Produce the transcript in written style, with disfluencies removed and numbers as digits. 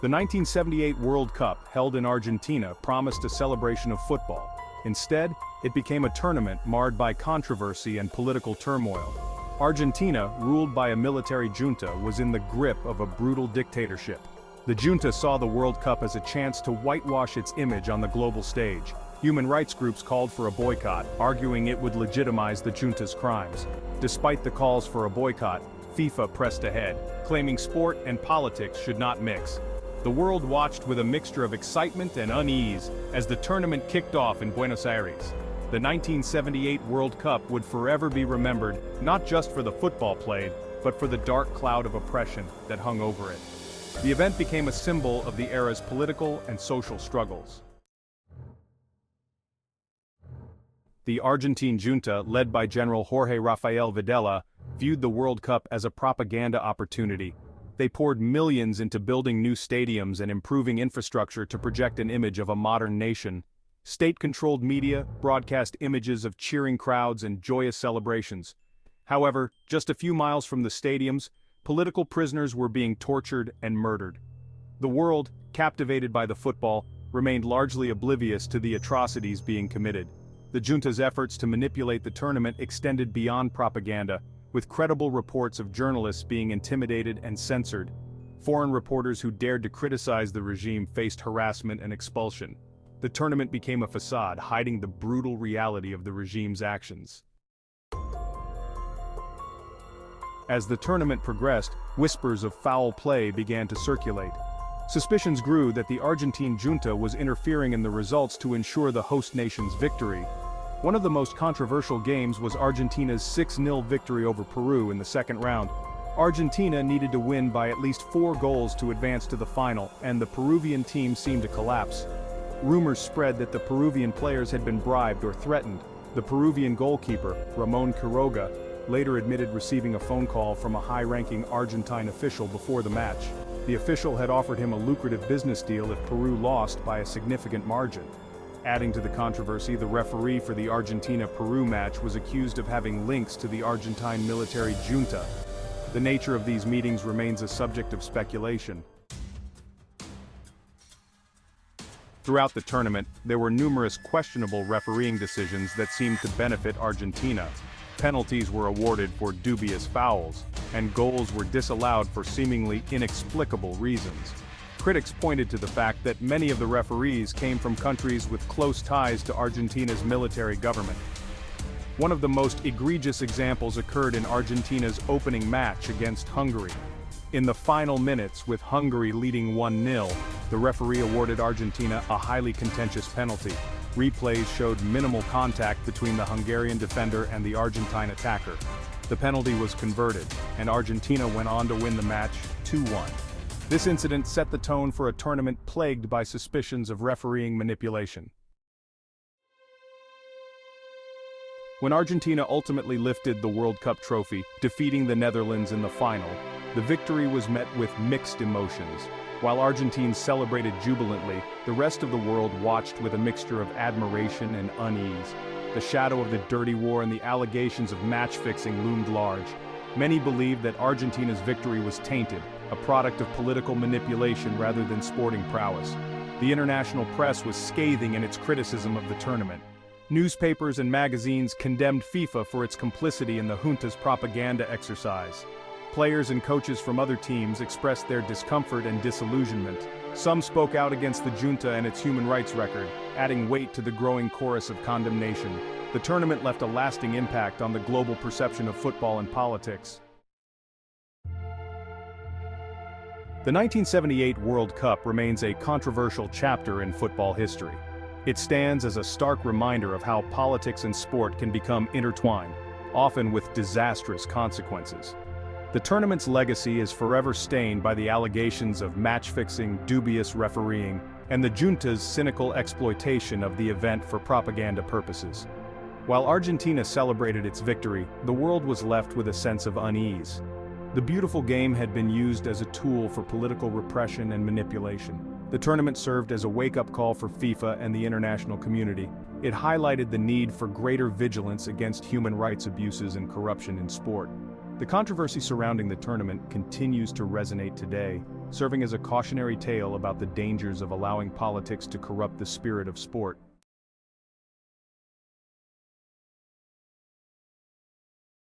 The 1978 World Cup, held in Argentina, promised a celebration of football. Instead, it became a tournament marred by controversy and political turmoil. Argentina, ruled by a military junta, was in the grip of a brutal dictatorship. The junta saw the World Cup as a chance to whitewash its image on the global stage. Human rights groups called for a boycott, arguing it would legitimize the junta's crimes. Despite the calls for a boycott, FIFA pressed ahead, claiming sport and politics should not mix. The world watched with a mixture of excitement and unease as the tournament kicked off in Buenos Aires. The 1978 World Cup would forever be remembered, not just for the football played, but for the dark cloud of oppression that hung over it. The event became a symbol of the era's political and social struggles. The Argentine junta, led by General Jorge Rafael Videla, viewed the World Cup as a propaganda opportunity. They poured millions into building new stadiums and improving infrastructure to project an image of a modern nation. State-controlled media broadcast images of cheering crowds and joyous celebrations. However, just a few miles from the stadiums, political prisoners were being tortured and murdered. The world, captivated by the football, remained largely oblivious to the atrocities being committed. The junta's efforts to manipulate the tournament extended beyond propaganda, with credible reports of journalists being intimidated and censored. Foreign reporters who dared to criticize the regime faced harassment and expulsion. The tournament became a facade, hiding the brutal reality of the regime's actions. As the tournament progressed, whispers of foul play began to circulate. Suspicions grew that the Argentine junta was interfering in the results to ensure the host nation's victory. One of the most controversial games was Argentina's 6-0 victory over Peru in the second round. Argentina needed to win by at least 4 goals to advance to the final, and the Peruvian team seemed to collapse. Rumors spread that the Peruvian players had been bribed or threatened. The Peruvian goalkeeper, Ramon Quiroga, later admitted receiving a phone call from a high-ranking Argentine official before the match. The official had offered him a lucrative business deal if Peru lost by a significant margin. Adding to the controversy, the referee for the Argentina-Peru match was accused of having links to the Argentine military junta. The nature of these meetings remains a subject of speculation. Throughout the tournament, there were numerous questionable refereeing decisions that seemed to benefit Argentina. Penalties were awarded for dubious fouls, and goals were disallowed for seemingly inexplicable reasons. Critics pointed to the fact that many of the referees came from countries with close ties to Argentina's military government. One of the most egregious examples occurred in Argentina's opening match against Hungary. In the final minutes, with Hungary leading 1-0, the referee awarded Argentina a highly contentious penalty. Replays showed minimal contact between the Hungarian defender and the Argentine attacker. The penalty was converted, and Argentina went on to win the match 2-1. This incident set the tone for a tournament plagued by suspicions of refereeing manipulation. When Argentina ultimately lifted the World Cup trophy, defeating the Netherlands in the final, the victory was met with mixed emotions. While Argentines celebrated jubilantly, the rest of the world watched with a mixture of admiration and unease. The shadow of the dirty war and the allegations of match-fixing loomed large. Many believed that Argentina's victory was tainted, a product of political manipulation rather than sporting prowess. The international press was scathing in its criticism of the tournament. Newspapers and magazines condemned FIFA for its complicity in the junta's propaganda exercise. Players and coaches from other teams expressed their discomfort and disillusionment. Some spoke out against the junta and its human rights record, adding weight to the growing chorus of condemnation. The tournament left a lasting impact on the global perception of football and politics. The 1978 World Cup remains a controversial chapter in football history. It stands as a stark reminder of how politics and sport can become intertwined, often with disastrous consequences. The tournament's legacy is forever stained by the allegations of match-fixing, dubious refereeing, and the junta's cynical exploitation of the event for propaganda purposes. While Argentina celebrated its victory, the world was left with a sense of unease. The beautiful game had been used as a tool for political repression and manipulation. The tournament served as a wake-up call for FIFA and the international community. It highlighted the need for greater vigilance against human rights abuses and corruption in sport. The controversy surrounding the tournament continues to resonate today, serving as a cautionary tale about the dangers of allowing politics to corrupt the spirit of sport.